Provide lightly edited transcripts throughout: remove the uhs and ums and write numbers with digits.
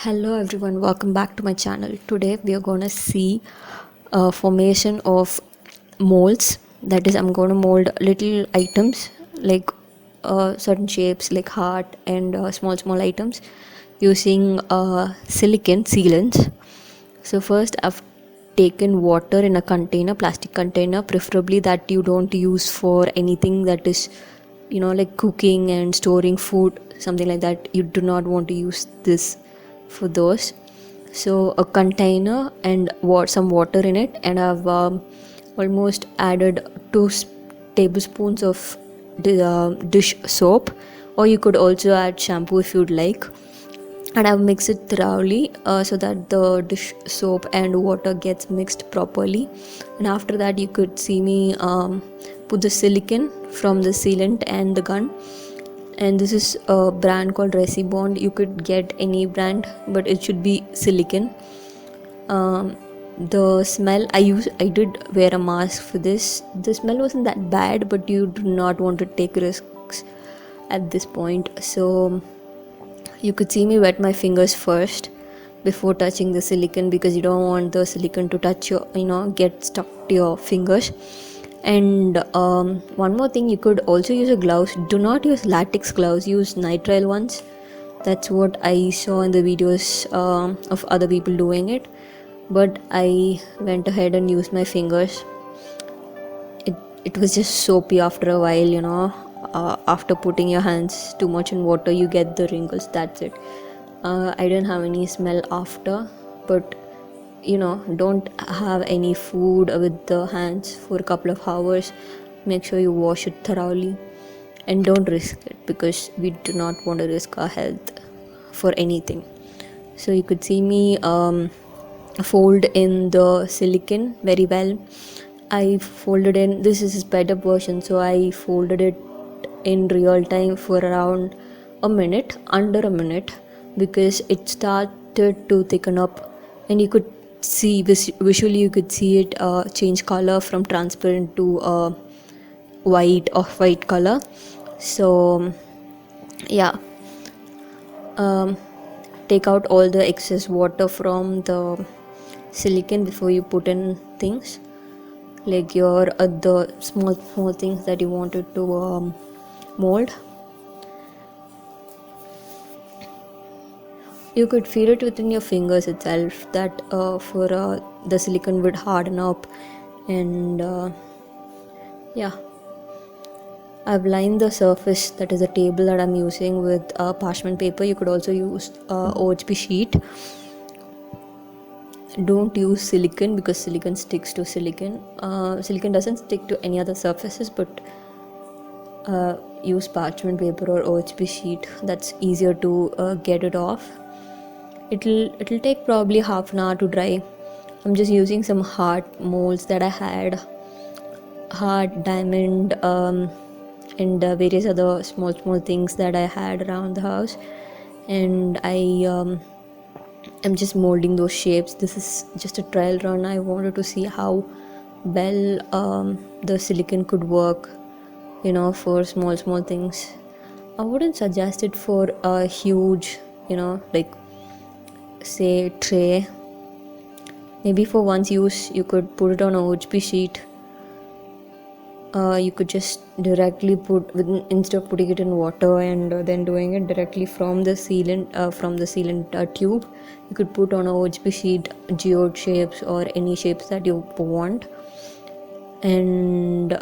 Hello everyone, welcome back to my channel. Today we are gonna see formation of molds. That is, I'm gonna mold little items like certain shapes like heart and small items using silicon sealants. So first I've taken water in a container, plastic container, preferably that you don't use for anything that is, like cooking and storing food, something like that. You do not want to use this for those. So a container and some water in it, and I've almost added 2 tablespoons of dish soap, or you could also add shampoo if you'd like. And I've mixed it thoroughly so that the dish soap and water gets mixed properly. And after that, you could see me put the silicone from the sealant and the gun. And this is a brand called Resibond. You could get any brand, but it should be silicone. The smell I did wear a mask for this. The smell wasn't that bad, but you do not want to take risks at this point. So you could see me wet my fingers first before touching the silicone, because you don't want the silicone to touch your, get stuck to your fingers. And one more thing, you could also use a gloves. Do not use latex gloves, use nitrile ones. That's what I saw in the videos of other people doing it, but I went ahead and used my fingers. It was just soapy after a while. After putting your hands too much in water, you get the wrinkles. That's it. I didn't have any smell after, but don't have any food with the hands for a couple of hours. Make sure you wash it thoroughly, and don't risk it, because we do not want to risk our health for anything. So you could see me fold in the silicone very well. I folded in, this is a sped up version, so I folded it in real time for around under a minute, because it started to thicken up, and you could see visually, you could see it change color from transparent to white color. So yeah, take out all the excess water from the silicone before you put in things like your the small things that you wanted to mold. You could feel it within your fingers itself that for the silicone would harden up. And yeah, I've lined the surface, that is a table that I'm using, with parchment paper. You could also use OHP sheet. Don't use silicone, because silicone sticks to silicone. Silicone doesn't stick to any other surfaces, but use parchment paper or OHP sheet. That's easier to get it off. It'll take probably half an hour to dry. I'm just using some heart molds that I had, heart, diamond, and various other small things that I had around the house, and I'm just molding those shapes. This is just a trial run. I wanted to see how well the silicone could work, for small things. I wouldn't suggest it for a huge, like say tray. Maybe for once use, you could put it on a OHP sheet. You could just directly instead of putting it in water and then doing it directly from the sealant tube, you could put on a OHP sheet geode shapes or any shapes that you want, and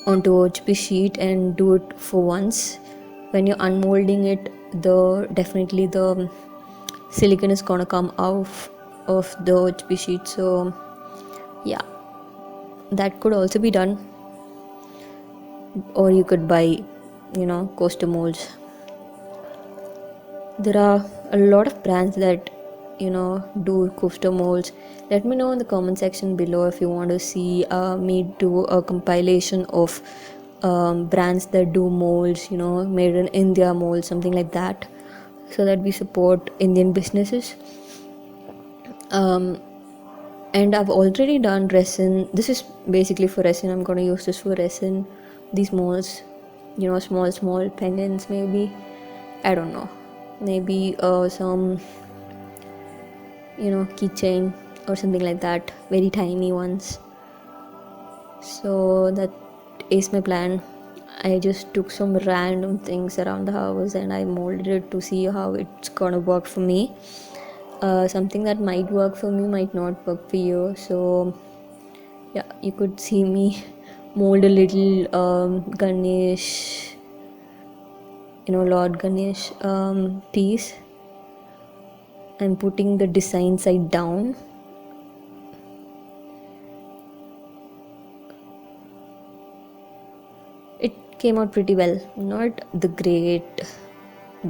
onto OHP sheet, and do it for once. When you're unmolding it, definitely the silicone is gonna come out of the OHP sheet. So yeah, that could also be done, or you could buy coaster molds. There are a lot of brands that do coaster molds. Let me know in the comment section below if you want to see me do a compilation of brands that do molds, made in India molds, something like that, so that we support Indian businesses. And I've already done resin. This is basically for resin. I'm going to use this for resin. These molds, small pendants maybe, I don't know. maybe some keychain or something like that, very tiny ones. So that is my plan. I just took some random things around the house and I molded it to see how it's gonna work for me. Something that might work for me might not work for you. So yeah, you could see me mold a little Ganesh, Lord Ganesh piece. I'm putting the design side down. It came out pretty well. Not the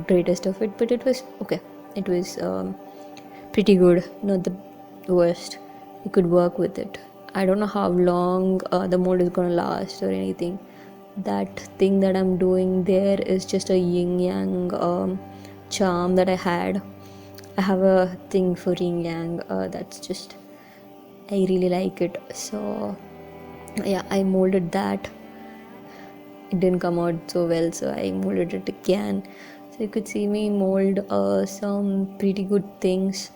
greatest of it, but it was okay. It was pretty good. Not the worst. You could work with it. I don't know how long the mold is gonna last or anything. That thing that I'm doing there is just a yin yang charm that I had. I have a thing for yin yang. That's just, I really like it. So yeah, I molded that. It didn't come out so well, so I molded it again. So you could see me mold some pretty good things.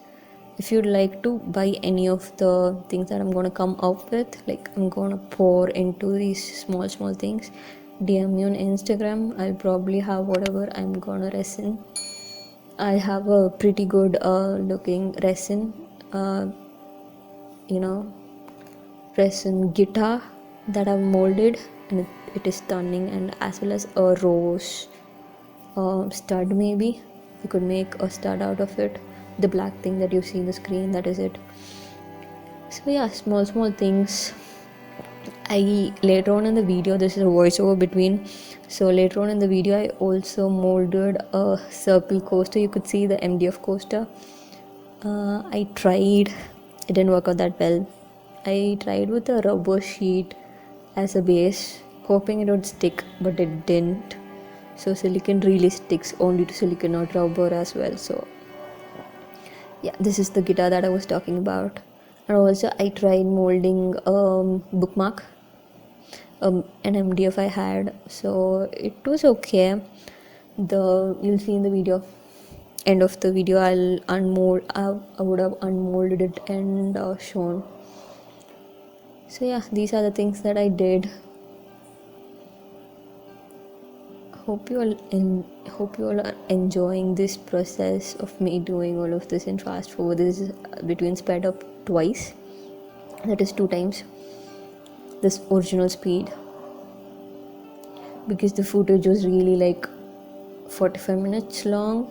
If you'd like to buy any of the things that I'm gonna come up with, like I'm gonna pour into these small things, DM me on Instagram. I'll probably have whatever I'm gonna resin. I have a pretty good looking resin, resin guitar that I've molded, and it is stunning, and as well as a rose stud. Maybe you could make a stud out of it. The black thing that you see in the screen, that is it. So yeah, small things. I later on in the video, this is a voiceover between, so later on in the video I also molded a circle coaster. You could see the MDF coaster. I tried, it didn't work out that well. I tried with a rubber sheet as a base, hoping it would stick, but it didn't. So silicone really sticks only to silicone, not rubber as well. So yeah, this is the guitar that I was talking about. And also I tried molding bookmark, an MDF I had, so it was okay. You'll see in the video, end of the video, I'll unmold. I would have unmolded it and shown. So yeah, these are the things that I did. Hope you all are enjoying this process of me doing all of this in fast forward. This is between sped up twice, that is 2 times this original speed, because the footage was really like 45 minutes long,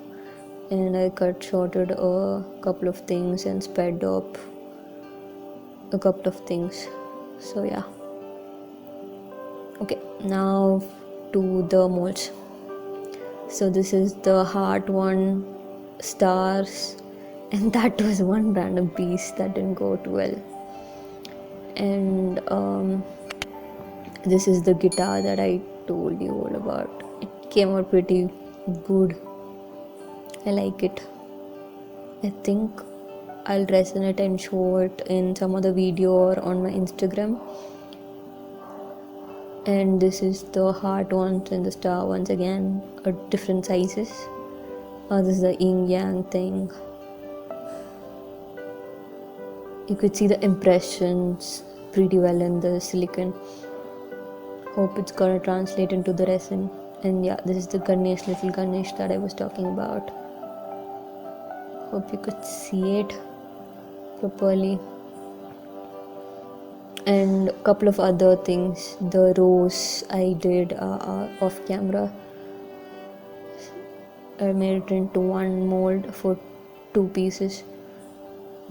and I cut shorted a couple of things and sped up a couple of things. So yeah, okay, now to the molds. So this is the heart one, stars, and that was one random piece that didn't go too well. And this is the guitar that I told you all about. It came out pretty good. I like it. I think I'll resin it and show it in some other video or on my Instagram. And this is the heart ones and the star ones again, different sizes. This is the yin yang thing. You could see the impressions pretty well in the silicone. Hope it's gonna translate into the resin. And yeah, this is the little Ganesh that I was talking about. Hope you could see it properly. And a couple of other things. The rose I did off camera. I made it into one mold for 2 pieces.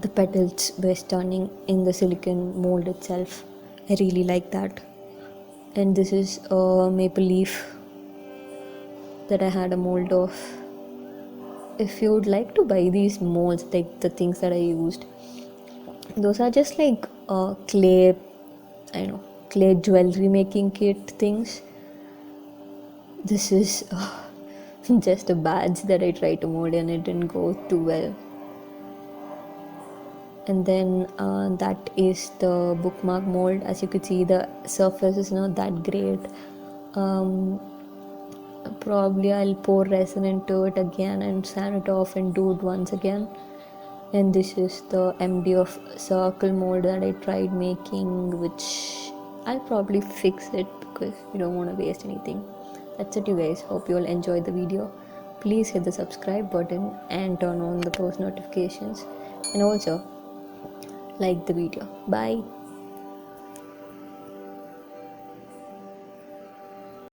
The petals were stunning in the silicone mold itself. I really like that. And this is a maple leaf that I had a mold of. If you would like to buy these molds, like the things that I used, those are just like clay jewelry making kit things. This is just a badge that I tried to mold and it didn't go too well. And then that is the bookmark mold. As you could see, the surface is not that great. Probably I'll pour resin into it again and sand it off and do it once again. And this is the MDF circle mold that I tried making, which I'll probably fix it because you don't want to waste anything. That's it, you guys. Hope you all enjoyed the video. Please hit the subscribe button and turn on the post notifications, and also like the video. Bye.